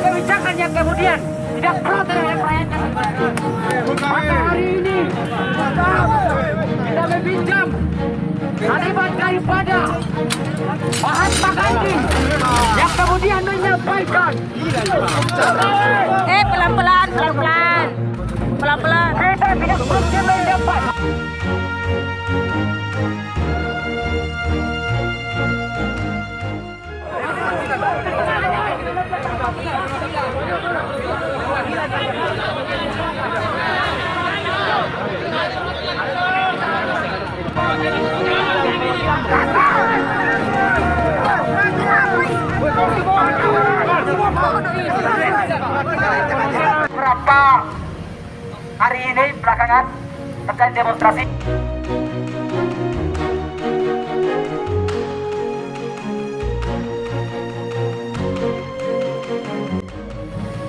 kebijakan yang kemudian tidak pro terhadap rakyat. Maka hari ini kita meminjam kalimat daripada Mahatma Gandhi yang kemudian menyampaikan pelan-pelan, pelan-pelan, pelan-pelan. kita tidak mungkin mendapat berapa hari ini belakangan terkait demonstrasi.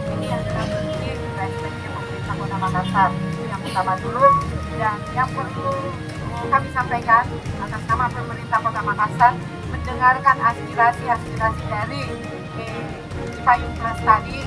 Ini adalah bentuk perspektif pemerintah Kota Makassar. Yang pertama dulu, dan yang perlu kami sampaikan atas nama pemerintah Kota Makassar, mendengarkan aspirasi dari Cipayung Plus tadi.